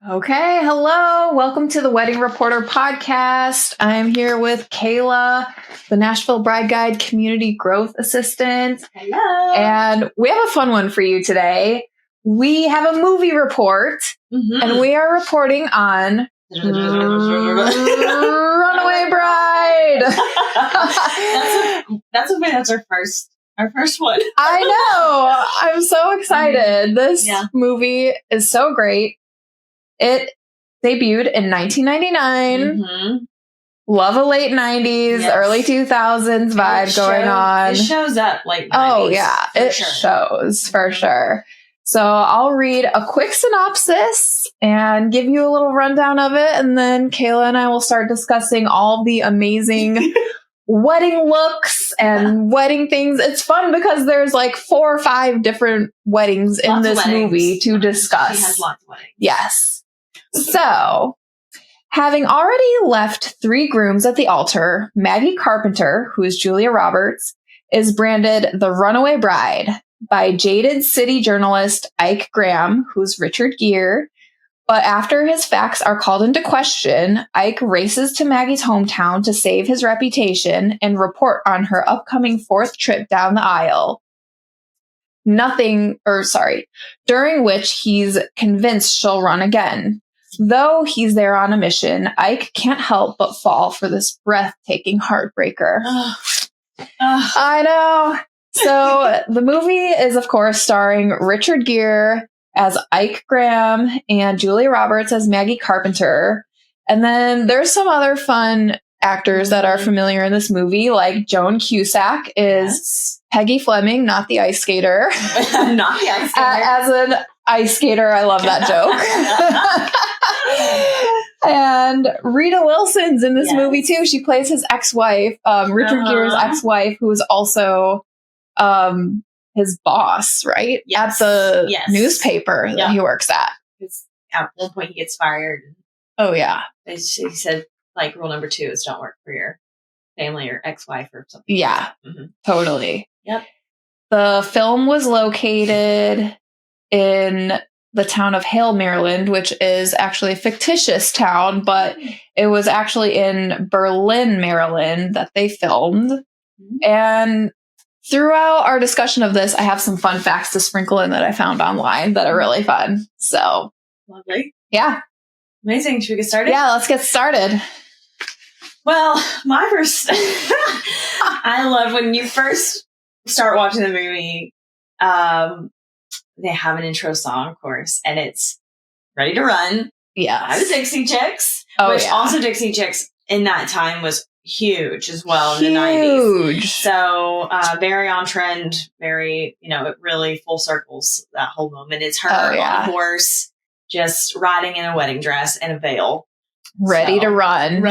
Okay, hello. Welcome to the Wedding Reporter podcast. I'm here with Kayla, the Nashville Bride Guide Community Growth Assistant. Hello. And we have a fun one for you today. We have a movie report, and we are reporting on Runaway Bride. That's our first one. I know. I'm so excited. This movie is so great. It debuted in 1999. Love a late 90s, early 2000s vibe going on. It shows up like 90s. Oh, yeah. It shows for sure. So I'll read a quick synopsis and give you a little rundown of it. And then Kayla and I will start discussing all the amazing wedding looks and wedding things. It's fun because there's like 4 or 5 different weddings in this movie to discuss. She has lots of weddings. Yes. So, having already left 3 grooms at the altar, Maggie Carpenter, who is Julia Roberts, is branded the Runaway Bride by jaded city journalist Ike Graham, who's Richard Gere. But after his facts are called into question, Ike races to Maggie's hometown to save his reputation and report on her upcoming 4th trip down the aisle. During which he's convinced she'll run again. Though he's there on a mission, Ike can't help but fall for this breathtaking heartbreaker. I know. So the movie is, of course, starring Richard Gere as Ike Graham and Julia Roberts as Maggie Carpenter. And then there's some other fun actors that are familiar in this movie, like Joan Cusack is Peggy Fleming, not the ice skater. Not the ice skater. As an ice skater, I love that joke. And Rita Wilson's in this movie too. She plays his ex-wife, Richard Gere's ex-wife, who is also his boss, right? Yes. At the newspaper that he works at. At one point, he gets fired. Oh, yeah. He said, like, rule number 2 is don't work for your family or ex-wife or something. Yeah, totally. Yep. The film was located in the town of Hale, Maryland, which is actually a fictitious town, but it was actually in Berlin, Maryland that they filmed. And throughout our discussion of this, I have some fun facts to sprinkle in that I found online that are really fun. So, lovely. Yeah. Amazing. Should we get started? Yeah, let's get started. Well, my first, I love when you first start watching the movie, they have an intro song, of course, and it's Ready to Run. Yeah. By the Dixie Chicks, which also Dixie Chicks in that time was huge as well in the 90s. So very on trend, very, it really full circles that whole moment. It's her on a horse, just riding in a wedding dress and a veil. Ready to run.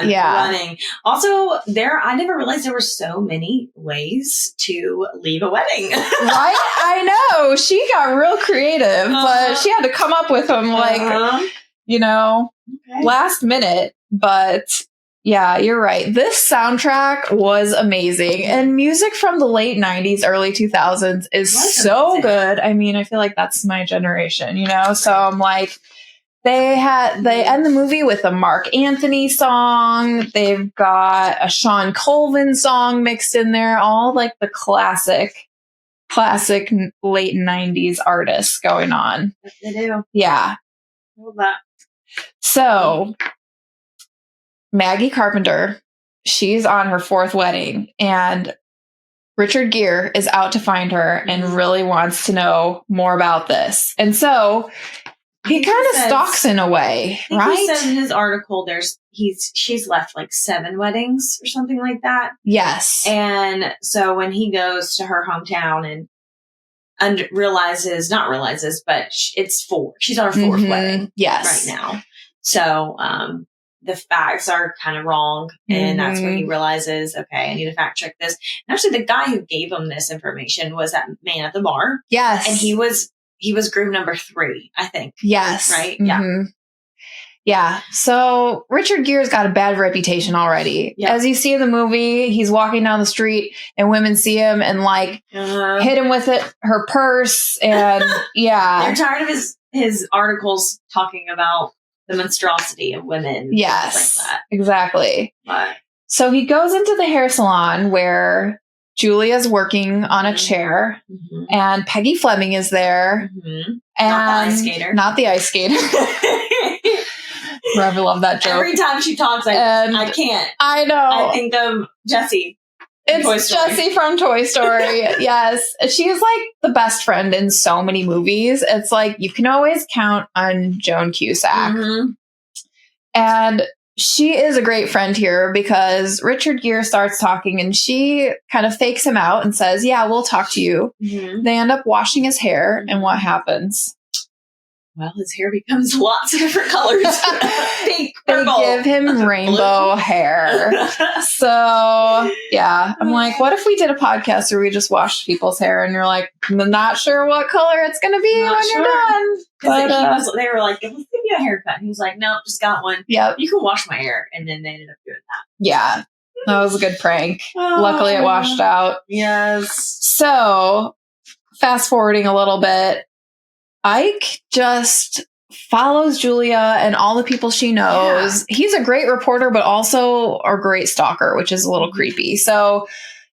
Yeah. Running. Also, I never realized there were so many ways to leave a wedding. Right? I know. She got real creative, but she had to come up with them last minute. But yeah, you're right. This soundtrack was amazing. And music from the late 90s, early 2000s is so good. I mean, I feel like that's my generation, So I'm like, they end the movie with a Mark Anthony song. They've got a Sean Colvin song mixed in there, all like the classic late 90s artists going on. Yes, they do. Yeah. Love that. So, Maggie Carpenter, she's on her 4th wedding, and Richard Gere is out to find her and really wants to know more about this. And so he kind of stalks in a way, right? He said in his article she's left like 7 weddings or something like that. Yes. And so when he goes to her hometown and but it's 4. She's on her 4th wedding right now. So the facts are kind of wrong. And that's when he realizes, okay, I need to fact check this. And actually the guy who gave him this information was that man at the bar. Yes. And he was groom number 3, I think. Yes. Right? Yeah. Yeah. So Richard Gere's got a bad reputation already. Yep. As you see in the movie, he's walking down the street and women see him and hit him with her purse. And yeah. They're tired of his his articles talking about the monstrosity of women. Yes, like that. Exactly. But, so he goes into the hair salon where Julia's working on a chair, and Peggy Fleming is there, and not the ice skater. Forever love that joke. Every time she talks, I can't. I know. I think of Jessie. It's Jessie from Toy Story. Yes. She is like the best friend in so many movies. It's like you can always count on Joan Cusack. And she is a great friend here because Richard Gere starts talking and she kind of fakes him out and says, yeah, we'll talk to you. They end up washing his hair, and what happens? Well, his hair becomes lots of different colors. Pink, purple. They give him rainbow hair. So, yeah. I'm like, what if we did a podcast where we just washed people's hair and you're like, I'm not sure what color it's going to be when you're done. But, they were like, let's give you a haircut. He was like, nope, just got one. Yep. You can wash my hair. And then they ended up doing that. Yeah. That was a good prank. Luckily, it washed out. Yes. So, fast forwarding a little bit, Ike just follows Julia and all the people she knows. Yeah. He's a great reporter, but also a great stalker, which is a little creepy. So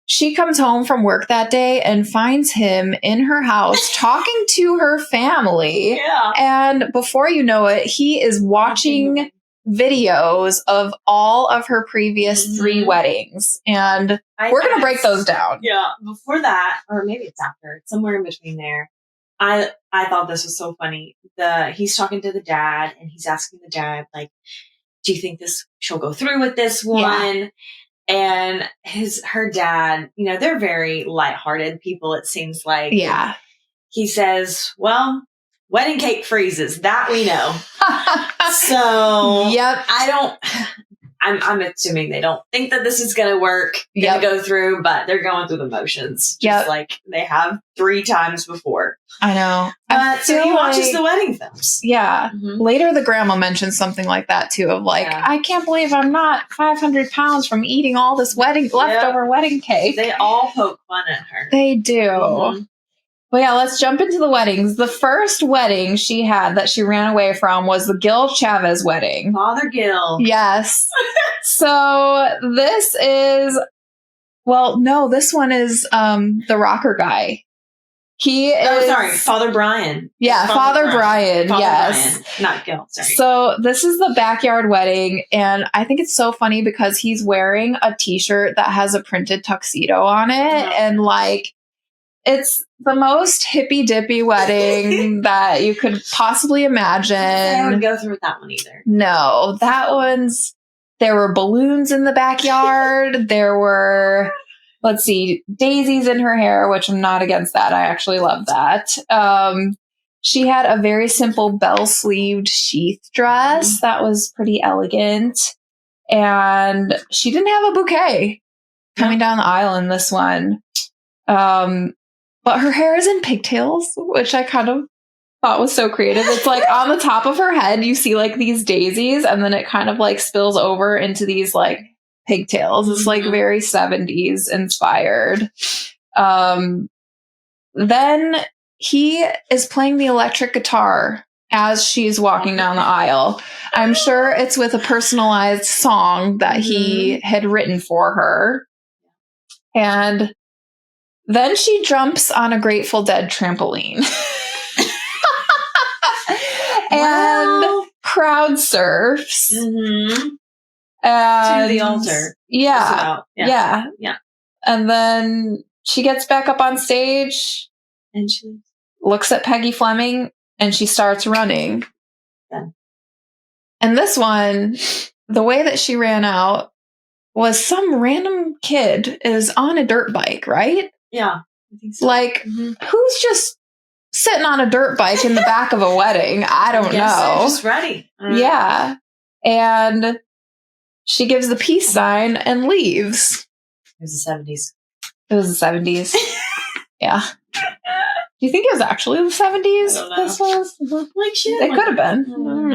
she comes home from work that day and finds him in her house talking to her family. Yeah. And before you know it, he is watching videos of all of her previous 3 weddings. And we're going to break those down. Yeah. Before that, or maybe it's after, it's somewhere in between there. I thought this was so funny. He's talking to the dad and he's asking the dad, like, do you think she'll go through with this one? Yeah. And her dad, they're very lighthearted people, it seems like. Yeah. He says, well, wedding cake freezes. That we know. So yep. I'm assuming they don't think that this is going to work, going to go through, but they're going through the motions. Just like they have 3 times before. I know. So he watches the wedding films. Yeah. Later, the grandma mentions something like that too, of like, I can't believe I'm not 500 pounds from eating all this leftover wedding cake. They all poke fun at her. They do. Well, yeah, let's jump into the weddings. The first wedding she had that she ran away from was the Gil Chavez wedding. Father Gil. Yes. So this is, this one is the rocker guy. He is... Father Brian. Yeah, Father Brian. Yes. Brian, not Gil, sorry. So this is the backyard wedding, and I think it's so funny because he's wearing a t-shirt that has a printed tuxedo on it, and like, it's the most hippy-dippy wedding that you could possibly imagine. I wouldn't go through with that one either. No, that one's... There were balloons in the backyard. There were, daisies in her hair, which I'm not against that. I actually love that. She had a very simple bell-sleeved sheath dress that was pretty elegant. And she didn't have a bouquet coming down the aisle in this one. But her hair is in pigtails, which I kind of thought was so creative. It's like on the top of her head, you see like these daisies, and then it kind of like spills over into these like pigtails. It's like very 70s inspired. Then he is playing the electric guitar as she's walking down the aisle. I'm sure it's with a personalized song that he had written for her. And then she jumps on a Grateful Dead trampoline and crowd surfs. And to the altar. Yeah. And then she gets back up on stage and she looks at Peggy Fleming and she starts running. Yeah. And this one, the way that she ran out was some random kid is on a dirt bike, right? Yeah. I think so. Like, who's just sitting on a dirt bike in the back of a wedding? I don't know. They're just ready. Yeah. And she gives the peace sign and leaves. It was the 70s. It was the 70s. Yeah. Do you think it was actually the 70s? I don't know. This was? Like shit. It could have been. I don't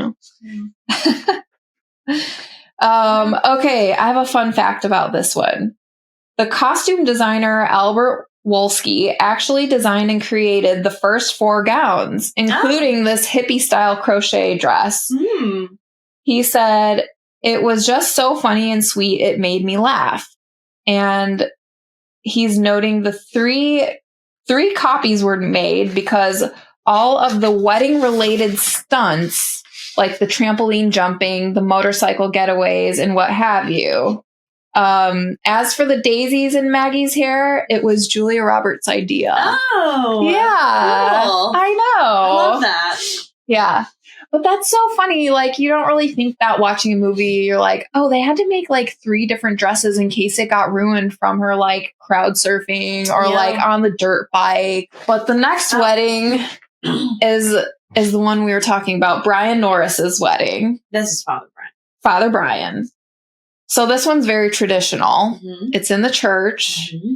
know. Okay, I have a fun fact about this one. The costume designer Albert Wolski actually designed and created the first 4 gowns, including this hippie-style crochet dress. Mm. He said, "It was just so funny and sweet, it made me laugh." And he's noting the three copies were made because all of the wedding-related stunts, like the trampoline jumping, the motorcycle getaways, and what have you. As for the daisies in Maggie's hair, it was Julia Roberts' idea. Oh, yeah, cool. I know. I love that. Yeah, but that's so funny. Like, you don't really think that watching a movie. You're like, oh, they had to make like 3 different dresses in case it got ruined from her like crowd surfing or like on the dirt bike. But the next wedding is the one we were talking about, Brian Norris's wedding. This is Father Brian. Father Brian. So this one's very traditional. Mm-hmm. It's in the church. Mm-hmm.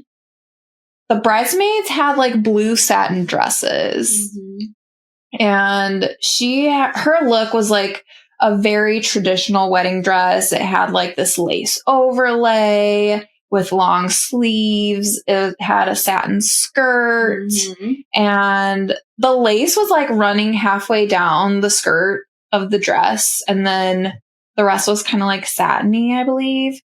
The bridesmaids had like blue satin dresses. Mm-hmm. And her look was like a very traditional wedding dress. It had like this lace overlay with long sleeves. It had a satin skirt. Mm-hmm. And the lace was like running halfway down the skirt of the dress. And then the rest was kind of like satiny, I believe.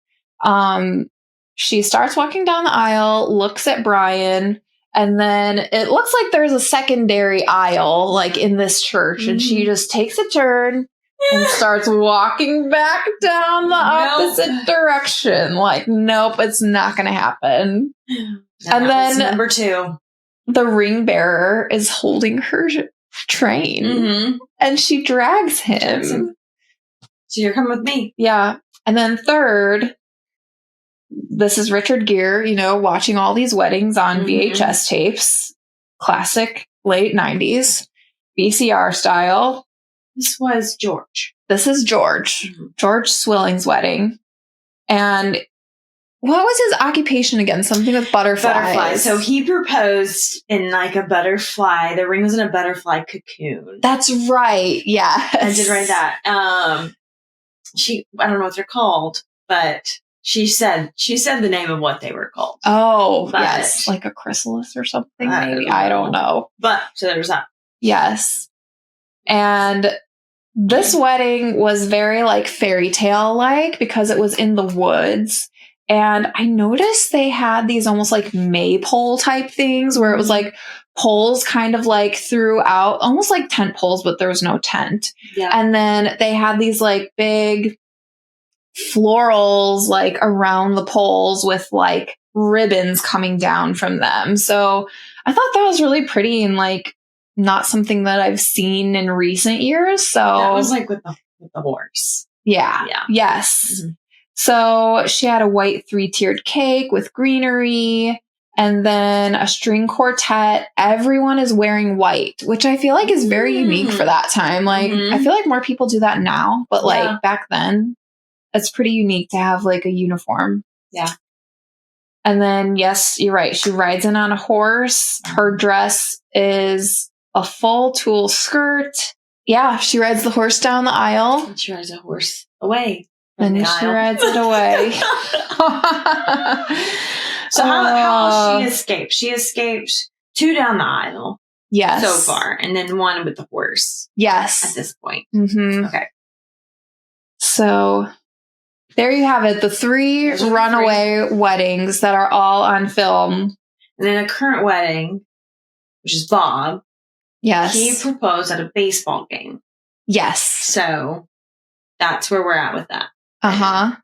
She starts walking down the aisle, looks at Brian, and then it looks like there's a secondary aisle like in this church. And she just takes a turn and starts walking back down the opposite direction. Like, nope, it's not going to happen. And then number 2. The ring bearer is holding her train. Mm-hmm. And she drags him. So you're coming with me. Yeah. And then third, this is Richard Gere, watching all these weddings on VHS tapes. Classic late 90s. VCR style. This was George. This is George. Mm-hmm. George Swilling's wedding. And what was his occupation again? Something with butterflies. Butterflies. So he proposed in like a butterfly. The ring was in a butterfly cocoon. That's right. Yeah. I did write that. I don't know what they're called, but she said the name of what they were called. Oh, yes. Like a chrysalis or something, maybe. I don't know. But, so there was that. Yes. And this wedding was very like fairy tale like because it was in the woods. And I noticed they had these almost like maypole type things where it was like poles kind of like throughout, almost like tent poles, but there was no tent. Yeah. And then they had these like big florals like around the poles with like ribbons coming down from them. So I thought that was really pretty and like not something that I've seen in recent years. So that was like with the horse. Yeah. Yeah. Yes. Mm-hmm. So she had a white 3-tiered cake with greenery and then a string quartet. Everyone is wearing white, which I feel like is very unique for that time. Like, I feel like more people do that now, but like back then, it's pretty unique to have like a uniform. Yeah. And then, yes, you're right. She rides in on a horse. Her dress is a full tulle skirt. Yeah, she rides the horse down the aisle. And she rides a horse away. And she rides it away. So how she escaped? She escaped 2 down the aisle. Yes. So far. And then 1 with the horse. Yes. At this point. Mm-hmm. Okay. So there you have it. The 3 runaway weddings that are all on film. And then a current wedding, which is Bob. Yes. He proposed at a baseball game. Yes. So that's where we're at with that. Uh-huh.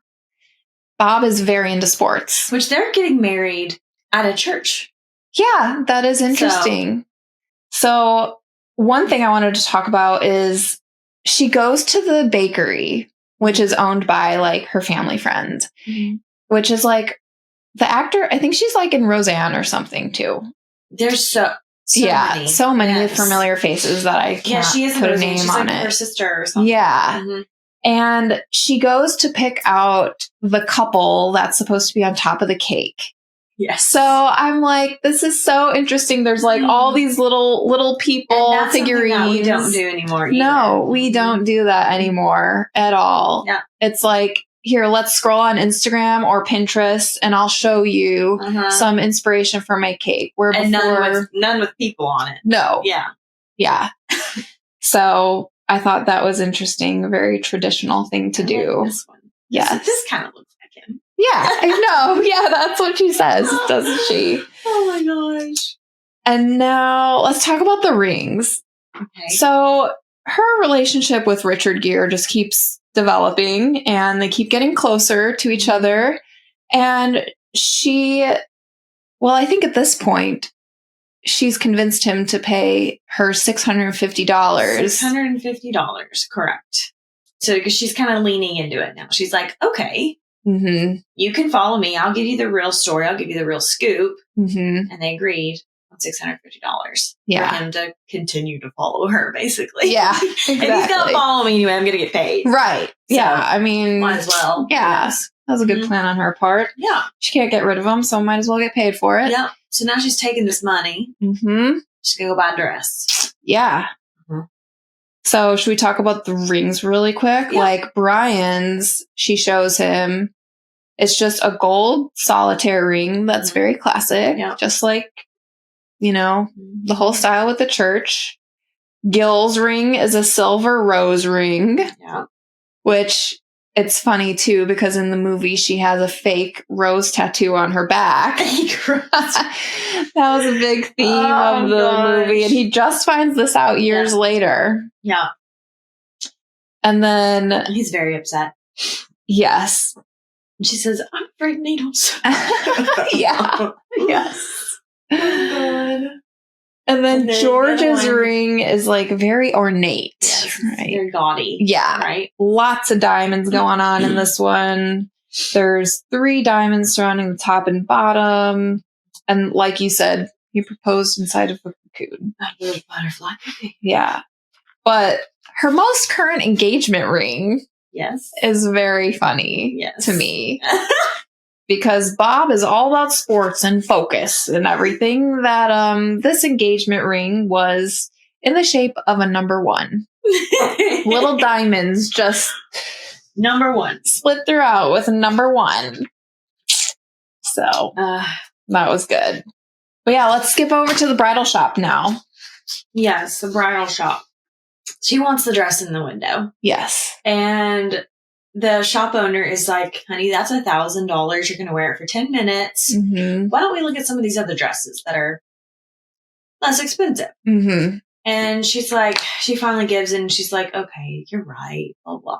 Bob is very into sports. Which they're getting married at a church. Yeah, that is interesting. So one thing I wanted to talk about is she goes to the bakery, which is owned by like her family friend, which is like the actor. I think she's like in Roseanne or something too. There's so many familiar faces that I can't she is put a name she's on like it. Her sister or something. Yeah. Mm-hmm. And she goes to pick out the couple that's supposed to be on top of the cake. Yes. So I'm like, this is so interesting. There's like all these little people, and that's figurines. That we don't do anymore either. No, we don't do that anymore at all. Yeah. It's like, here, let's scroll on Instagram or Pinterest and I'll show you some inspiration for my cake. Where and before, none with people on it. No. Yeah. Yeah. So I thought that was interesting. A very traditional thing to do. Like this one. Yes. This kind of looks like him. Yeah, I know. Yeah, that's what she says, doesn't she? Oh my gosh. And now let's talk about the rings. Okay. So her relationship with Richard Gere just keeps developing and they keep getting closer to each other. And I think at this point, she's convinced him to pay her $650. $650, correct. So, because she's kind of leaning into it now. She's like, okay, you can follow me. I'll give you the real story. I'll give you the real scoop. And they agreed on $650 for him to continue to follow her, basically. Yeah, exactly. If he's going to follow me anyway, I'm going to get paid. Right. So, yeah, I mean. Might as well. Yeah. Yes. That was a good plan on her part. Yeah. She can't get rid of him, so might as well get paid for it. Yeah. So now she's taking this money. She's going to go buy a dress. Yeah. So should we talk about the rings really quick? Yeah. Like Brian's, she shows him, it's just a gold solitaire ring that's very classic. Yeah. Just like, the whole style with the church. Gil's ring is a silver rose ring. Yeah. Which it's funny too, because in the movie she has a fake rose tattoo on her back. That was a big theme of the movie. And he just finds this out years later. Yeah. And then he's very upset. Yes. And she says, I'm afraid of needles. Yeah. Yes. Oh, God. And then George's ring is like very ornate. Yes, right? Very gaudy. Yeah. Right. Lots of diamonds going on in this one. There's 3 diamonds surrounding the top and bottom. And like you said, he proposed inside of a cocoon. A little butterfly cocoon. Yeah. But her most current engagement ring is very funny to me. Because Bob is all about sports and focus and everything. That this engagement ring was in the shape of a number 1. Little diamonds, just number 1 split throughout with a number 1. So that was good. But yeah, let's skip over to the bridal shop now. Yes, the bridal shop. She wants the dress in the window. Yes, and the shop owner is like, honey, that's $1,000. You're going to wear it for 10 minutes. Why don't we look at some of these other dresses that are less expensive? And she's like, she finally gives in and she's like, okay, you're right, blah, blah.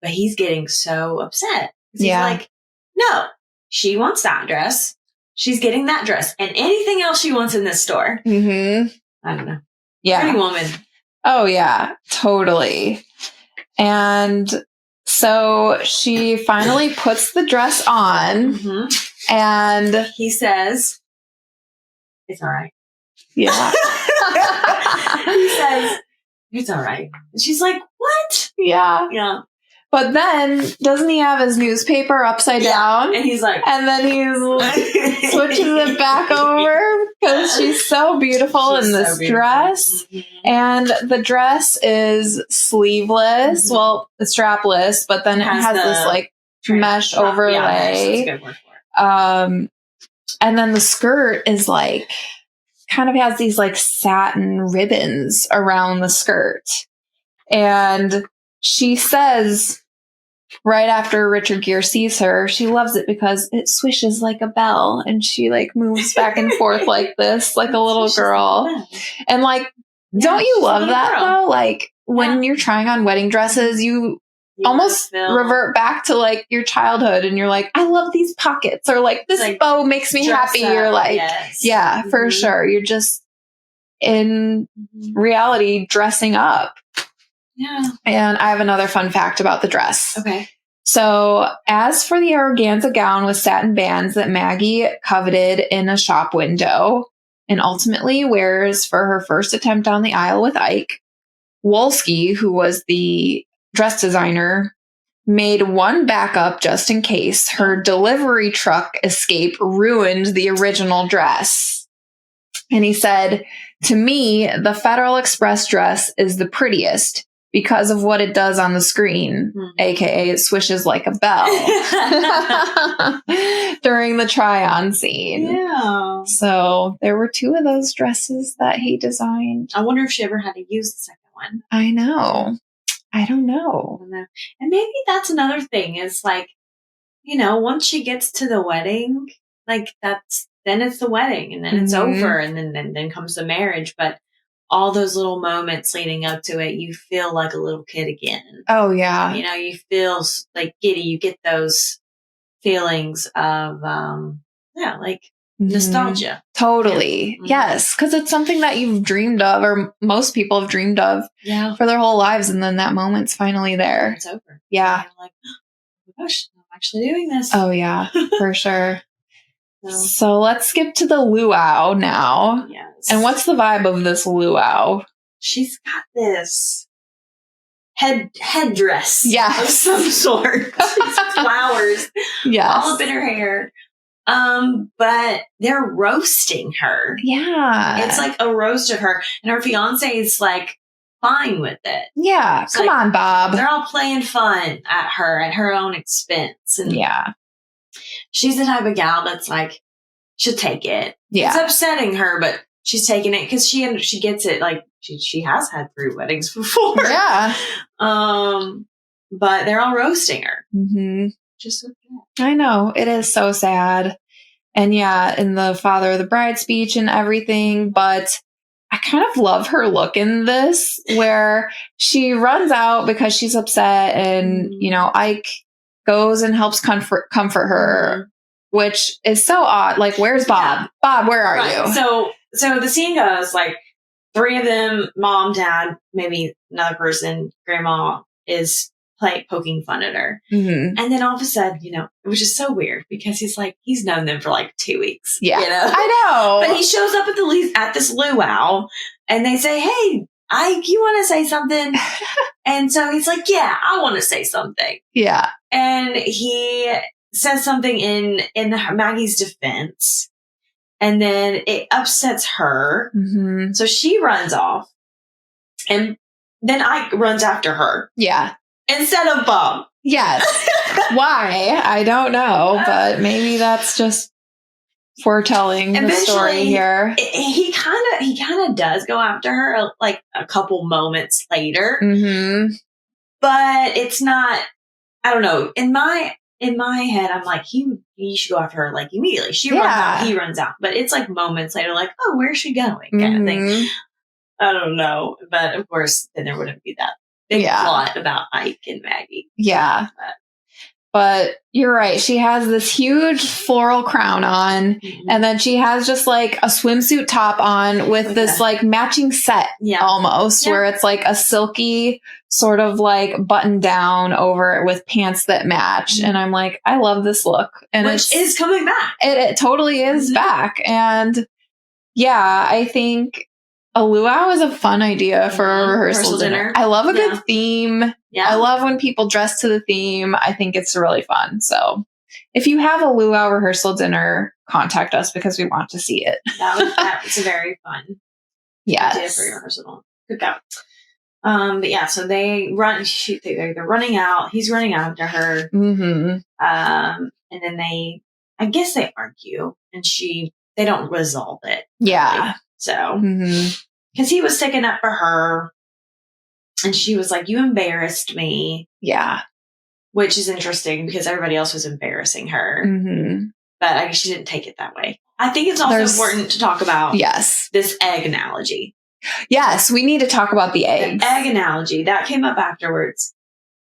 But he's getting so upset. He's like, no, she wants that dress. She's getting that dress and anything else she wants in this store. I don't know. Yeah. Pretty woman. Oh, yeah, totally. And so she finally puts the dress on and he says, it's all right. Yeah. He says, it's all right. And she's like, what? Yeah. Yeah. But then doesn't he have his newspaper upside down? And he's like, and then he switches it back over because she's so beautiful in this dress. And the dress is sleeveless. Well, it's strapless, but then it has this like mesh overlay. Yeah, that's a good word for it. And then the skirt is like, kind of has these like satin ribbons around the skirt. And she says, right after Richard Gere sees her, she loves it because it swishes like a bell and she like moves back and forth like this, like a little girl. And like, don't you love that though? Like when you're trying on wedding dresses, you almost revert back to like your childhood and you're like, I love these pockets, or like this like, bow makes me happy. You're like, yeah, for sure. You're just in reality dressing up. Yeah. And I have another fun fact about the dress. Okay. So as for the organza gown with satin bands that Maggie coveted in a shop window and ultimately wears for her first attempt down the aisle with Ike, Wolski, who was the dress designer, made one backup just in case her delivery truck escape ruined the original dress. And he said, to me, the Federal Express dress is the prettiest because of what it does on the screen, aka it swishes like a bell during the try-on scene. Yeah. So there were 2 of those dresses that he designed. I wonder if she ever had to use the second one. I know. I don't know. And maybe that's another thing is like, once she gets to the wedding, like then it's the wedding and then it's over and then comes the marriage. But all those little moments leading up to it, you feel like a little kid again. Oh, yeah. You feel like giddy. You get those feelings of, nostalgia. Totally. Yeah. Yes. Because it's something that you've dreamed of, or most people have dreamed of for their whole lives. And then that moment's finally there. It's over. Yeah. And like, oh my gosh, I'm actually doing this. Oh, yeah, for sure. So let's skip to the luau now. Yes. And what's the vibe of this luau? She's got this headdress of some sort. Flowers all up in her hair. But they're roasting her. Yeah. It's like a roast of her. And her fiance is like fine with it. Yeah. It's come on, Bob. They're all playing fun at her own expense. And she's the type of gal that's like, she'll take it. Yeah. It's upsetting her, but she's taking it because she gets it. Like she has had 3 weddings before. Yeah. But they're all roasting her. Mm-hmm. Just so sad. I know. It is so sad. And in the father of the bride speech and everything, but I kind of love her look in this where she runs out because she's upset and, Ike goes and helps comfort her, which is so odd. Like, where's Bob? Yeah. Bob, where are you? So the scene goes like 3 of them, mom, dad, maybe another person, grandma is poking fun at her. Mm-hmm. And then all of a sudden, which is so weird because he's known them for like 2 weeks. Yeah. I know. But he shows up at this luau and they say, hey, Ike, you want to say something? And so he's like, yeah, I want to say something. Yeah. And he says something in Maggie's defense. And then it upsets her. Mm-hmm. So she runs off. And then Ike runs after her. Yeah. Instead of Bob. Yes. Why? I don't know, but maybe that's just foretelling the story here. He kind of does go after her like a couple moments later. Mm-hmm. But it's not, I don't know. In my head, I'm like, he should go after her like immediately. She runs out, he runs out. But it's like moments later, like, oh, where's she going? Kind of thing. I don't know. But of course, then there wouldn't be that big plot about Ike and Maggie. Yeah. But you're right. She has this huge floral crown on, and then she has just like a swimsuit top on with this like matching set almost, where it's like a silky sort of like button down over it with pants that match. And I'm like, I love this look. And which is coming back. It totally is back. And I think a luau is a fun idea for a rehearsal dinner. I love a good theme. Yeah. I love when people dress to the theme. I think it's really fun. So if you have a luau rehearsal dinner, contact us because we want to see it. That was a very fun idea for your rehearsal cookout. But so they run. They're running out. He's running after her. Mm-hmm. And then I guess they argue, and they don't resolve it. Yeah. Right? So, because he was sticking up for her, and she was like, "You embarrassed me." Yeah. Which is interesting because everybody else was embarrassing her. Mm-hmm. But I guess she didn't take it that way. I think it's also important to talk about this egg analogy. Yes, we need to talk about the eggs. The egg analogy. That came up afterwards.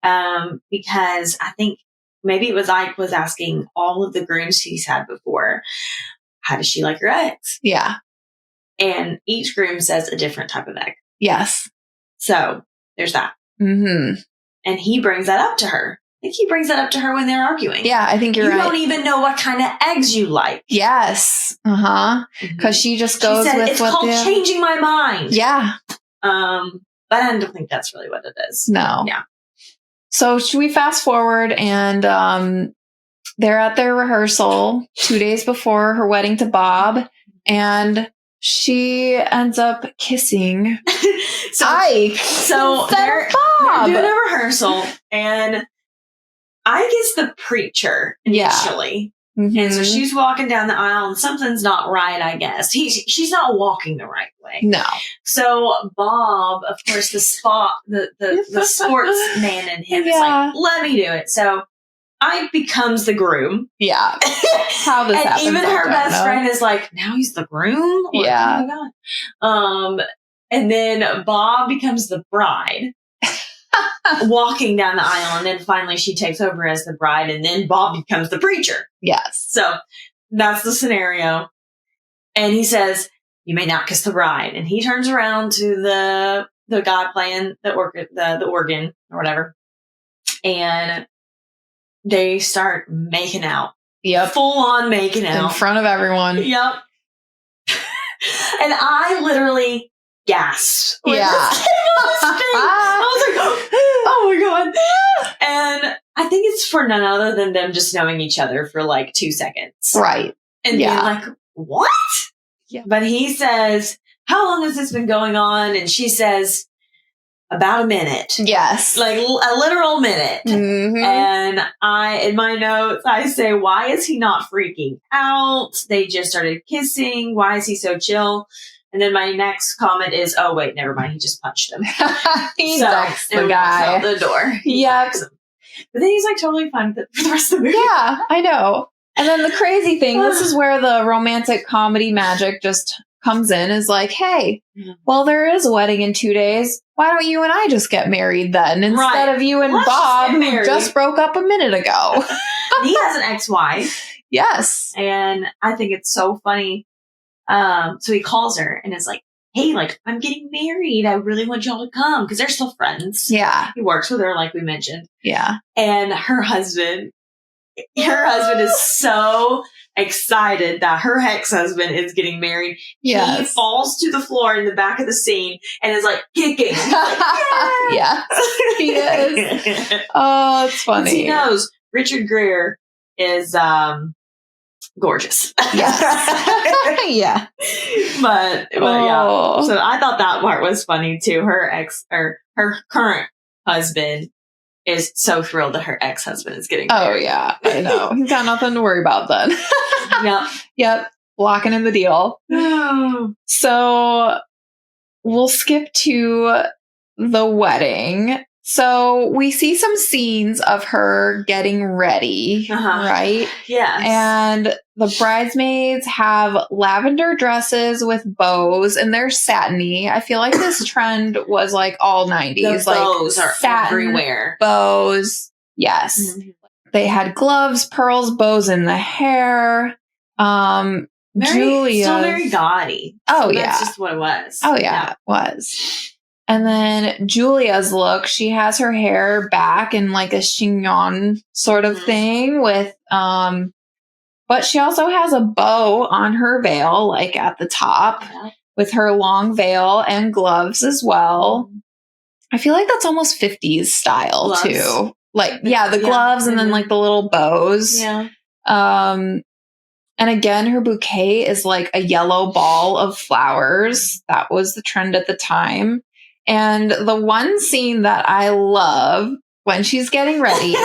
Because I think maybe it was Ike was asking all of the grooms he's had before, how does she like her eggs? Yeah. And each groom says a different type of egg. Yes. So there's that. Mm-hmm. And he brings that up to her. I think he brings that up to her when they're arguing. Yeah, I think you're right. You don't even know what kind of eggs you like. Yes. Uh-huh. Because she just goes with it's called changing my mind. Yeah. But I don't think that's really what it is. No. Yeah. So should we fast forward and they're at their rehearsal 2 days before her wedding to Bob, and she ends up kissing Ike. So they're doing a rehearsal, and Ike is the preacher initially. Yeah. Mm-hmm. And so she's walking down the aisle, and something's not right, I guess. She's not walking the right way. No. So Bob, of course, the sportsman in him is like, let me do it. So Ike becomes the groom. Yeah. How this happens. And even her best friend is like, now he's the groom? Yeah. Oh my God. And then Bob becomes the bride. Walking down the aisle, and then finally she takes over as the bride, and then Bob becomes the preacher. Yes. So that's the scenario. And he says, you may not kiss the bride. And he turns around to the guy playing the organ or whatever. And they start making out. Yep. Full on making out. In front of everyone. Yep. And I literally gasped. Yeah. I was like, oh my God. And I think it's for none other than them just knowing each other for like 2 seconds. Right. And being like, what? Yeah. But he says, how long has this been going on? And she says, about a minute. Yes. Like a literal minute. Mm-hmm. And in my notes, I say, why is he not freaking out? They just started kissing. Why is he so chill? And then my next comment is, oh, wait, never mind. He just punched him. He ducks the guy out the door. Yep. But then he's like totally fine with it for the rest of the movie. Yeah, I know. And then the crazy thing, this is where the romantic comedy magic just comes in, is like, hey, well, there is a wedding in 2 days. Why don't you and I just get married then? Instead of you and Bob, who just broke up a minute ago. He has an ex-wife. Yes. And I think it's so funny. So he calls her and is like, hey, like, I'm getting married. I really want y'all to come, because they're still friends. Yeah. He works with her, like we mentioned. Yeah. And her husband is so excited that her ex-husband is getting married. Yes. He falls to the floor in the back of the scene and is like kicking. Like, yeah. He is. Oh, it's funny. He knows Richard Gere is gorgeous. Yes. Yeah. But yeah. So I thought that part was funny too. Her current husband is so thrilled that her ex-husband is getting married. Oh yeah, I know. He's got nothing to worry about then. Yep. Locking in the deal. So we'll skip to the wedding. So we see some scenes of her getting ready, right? Yes. And the bridesmaids have lavender dresses with bows, and they're satiny. I feel like this trend was like all 90s. The bows are satin, everywhere. Bows. Yes. Mm-hmm. They had gloves, pearls, bows in the hair. Julia. Still very gaudy. Oh, so yeah. That's just what it was. Oh, yeah, it was. And then Julia's look, she has her hair back in like a chignon sort of thing with, but she also has a bow on her veil, like at the top with her long veil and gloves as well. I feel like that's almost 50s style gloves. Too. Like, the gloves and then like the little bows. Yeah. And again, her bouquet is like a yellow ball of flowers. That was the trend at the time. And the one scene that I love when she's getting ready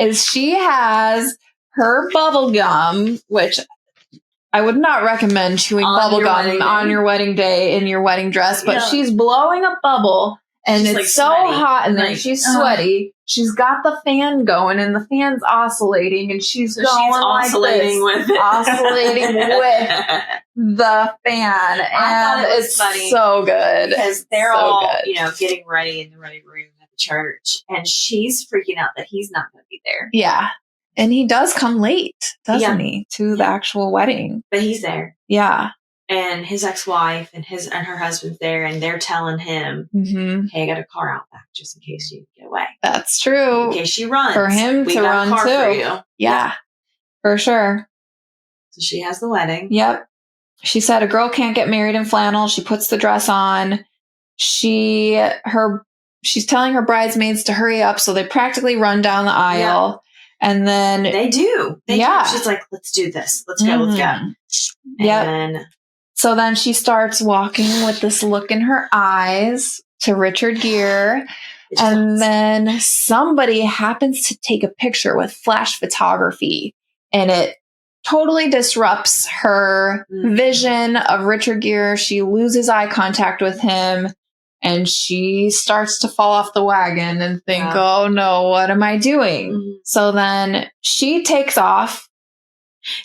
is she has her bubble gum, which I would not recommend chewing bubble gum on your wedding day in your wedding dress, but she's blowing a bubble and she's it's like so sweaty. Hot and then she's sweaty. She's got the fan going and the fan's oscillating and she's going oscillating like this, with it. Oscillating with the fan. And it's funny so good. Because they're all, getting ready in the ready room at the church and she's freaking out that he's not going to be there. Yeah. And he does come late, doesn't he, to the actual wedding. But he's there. Yeah. And his ex-wife and her husband's there, and they're telling him, "Hey, I got a car out back just in case you get away." That's true. In case she runs, for him to run too. For you. Yeah, for sure. So she has the wedding. Yep. She said a girl can't get married in flannel. She puts the dress on. She's telling her bridesmaids to hurry up, so they practically run down the aisle. Yep. And then they do. She's like, "Let's do this. Let's go. Let's go." Yeah. And So then she starts walking with this look in her eyes to Richard Gere. And then somebody happens to take a picture with flash photography, and it totally disrupts her vision of Richard Gere. She loses eye contact with him, and she starts to fall off the wagon and think, oh no, what am I doing? So then she takes off.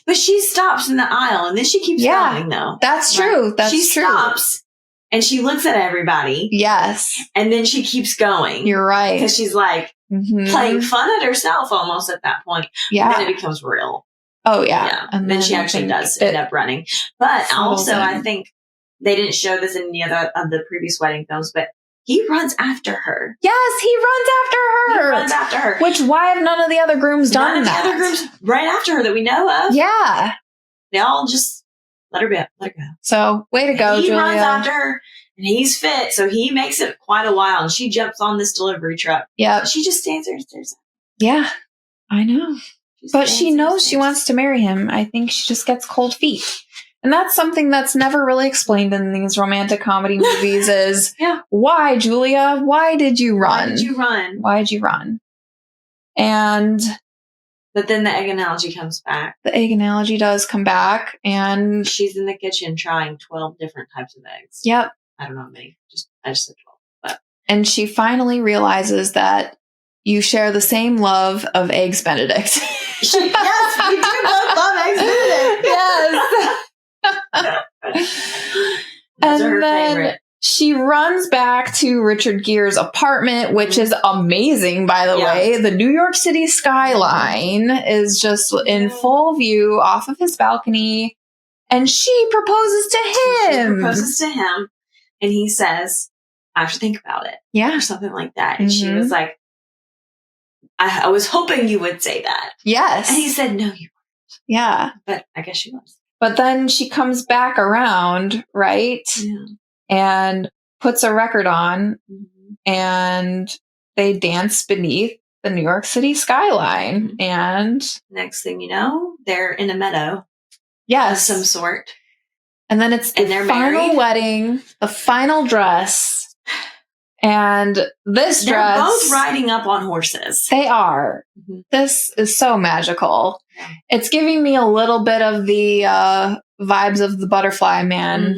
But she stops in the aisle, and then she keeps going, though. That's true. That's true. She stops, and she looks at everybody. Yes. And then she keeps going. You're right. Because she's like playing fun at herself almost at that point. Yeah. And then it becomes real. Oh, yeah. And then she actually does end up running. But also, I think they didn't show this in any other of the previous wedding films, but he runs after her. Yes, he runs after her. Which, why have none of the other grooms done that? None of the other grooms ran after her that we know of. Yeah. They all just let her go. So, way to go, Julia. He runs after her, and he's fit, so he makes it quite a while, and she jumps on this delivery truck. Yeah. She just stands there and stares at him. Yeah, I know. But she knows she wants to marry him. I think she just gets cold feet. And that's something that's never really explained in these romantic comedy movies is, why, Julia? Why did you run? Why did you run? And... But then the egg analogy comes back. The egg analogy does come back, and... She's in the kitchen trying 12 different types of eggs. Yep. I don't know how many. I just said 12. But. And she finally realizes that you share the same love of Eggs Benedict. Yes, we do both love Eggs Benedict. Yes. Those are her favorite. She runs back to Richard Gere's apartment, which is amazing, by the way. The New York City skyline is just in full view off of his balcony. And she proposes to him. And he says, I have to think about it. Yeah. Or something like that. And she was like, I was hoping you would say that. Yes. And he said, no, you weren't. Yeah. But I guess she was. But then she comes back around, right? Yeah. And puts a record on, and they dance beneath the New York City skyline. And next thing you know, they're in a meadow. Yes. Of some sort. And then it's the final wedding, the final dress. And this dress... They're both riding up on horses. They are. This is so magical. Yeah. It's giving me a little bit of the vibes of the Butterfly Man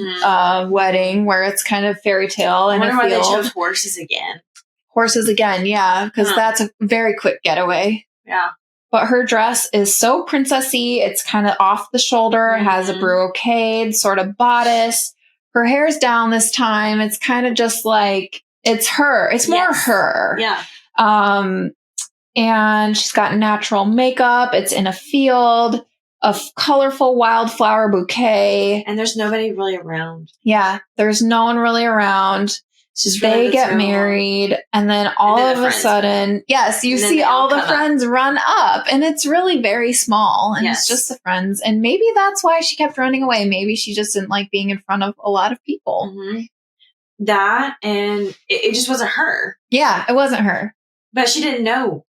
wedding, where it's kind of fairy tale. I wonder why they chose horses again. Horses again, yeah, because that's a very quick getaway. Yeah. But her dress is so princessy. It's kind of off the shoulder, has a brocade sort of bodice. Her hair's down this time. It's kind of just like... It's her. It's more her. Yeah. And she's got natural makeup. It's in a field, a colorful wildflower bouquet. And there's nobody really around. Yeah. There's no one really around. They get married. And then all of a sudden, yes, you see all the friends run up. And it's really very small. And it's just the friends. And maybe that's why she kept running away. Maybe she just didn't like being in front of a lot of people. That, and it just wasn't her. Yeah, it wasn't her. But she didn't know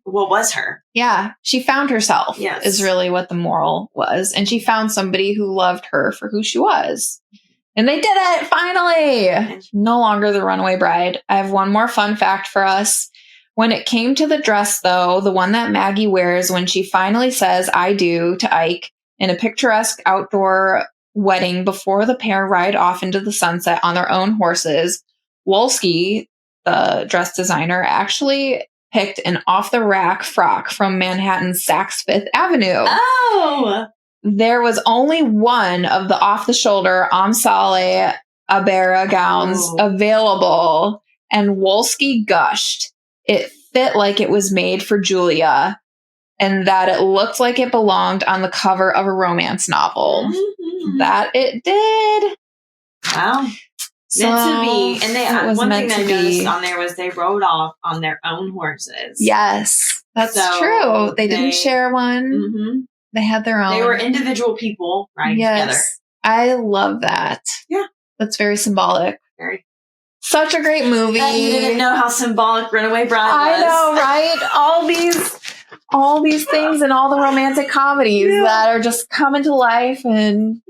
what was her. Yeah, she found herself is really what the moral was. And she found somebody who loved her for who she was. And they did it, finally! No longer the runaway bride. I have one more fun fact for us. When it came to the dress, though, the one that Maggie wears when she finally says, I do, to Ike in a picturesque outdoor wedding before the pair ride off into the sunset on their own horses, Wolski, the dress designer, actually picked an off-the-rack frock from Manhattan's Saks Fifth Avenue. Oh! There was only one of the off-the-shoulder Amsale Abera gowns available, and Wolski gushed. It fit like it was made for Julia, and that it looked like it belonged on the cover of a romance novel. That it did. Wow. So meant to be. And they one thing I noticed on there was they rode off on their own horses. Yes, that's true. They didn't share one. They had their own. They were individual people riding together. I love that. Yeah. That's very symbolic. Very. Such a great movie. And you didn't know how symbolic Runaway Bride was. I know, right? All these things and all the romantic comedies that are just coming to life, and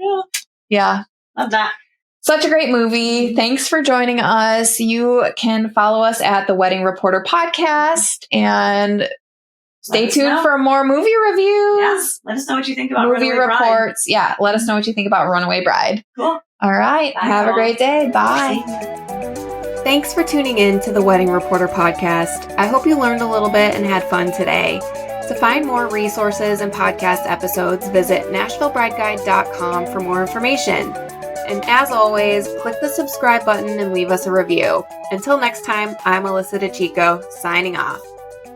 Yeah. Love that. Such a great movie. Thanks for joining us. You can follow us at the Wedding Reporter Podcast and stay tuned for more movie reviews. Yeah. Let us know what you think about movie Runaway reports. Bride. Yeah. Let us know what you think about Runaway Bride. Cool. All right. Bye, Have a great day. Bye. Thanks for tuning in to the Wedding Reporter Podcast. I hope you learned a little bit and had fun today. To find more resources and podcast episodes, visit NashvilleBrideGuide.com for more information. And as always, click the subscribe button and leave us a review. Until next time, I'm Alyssa DeChico, signing off.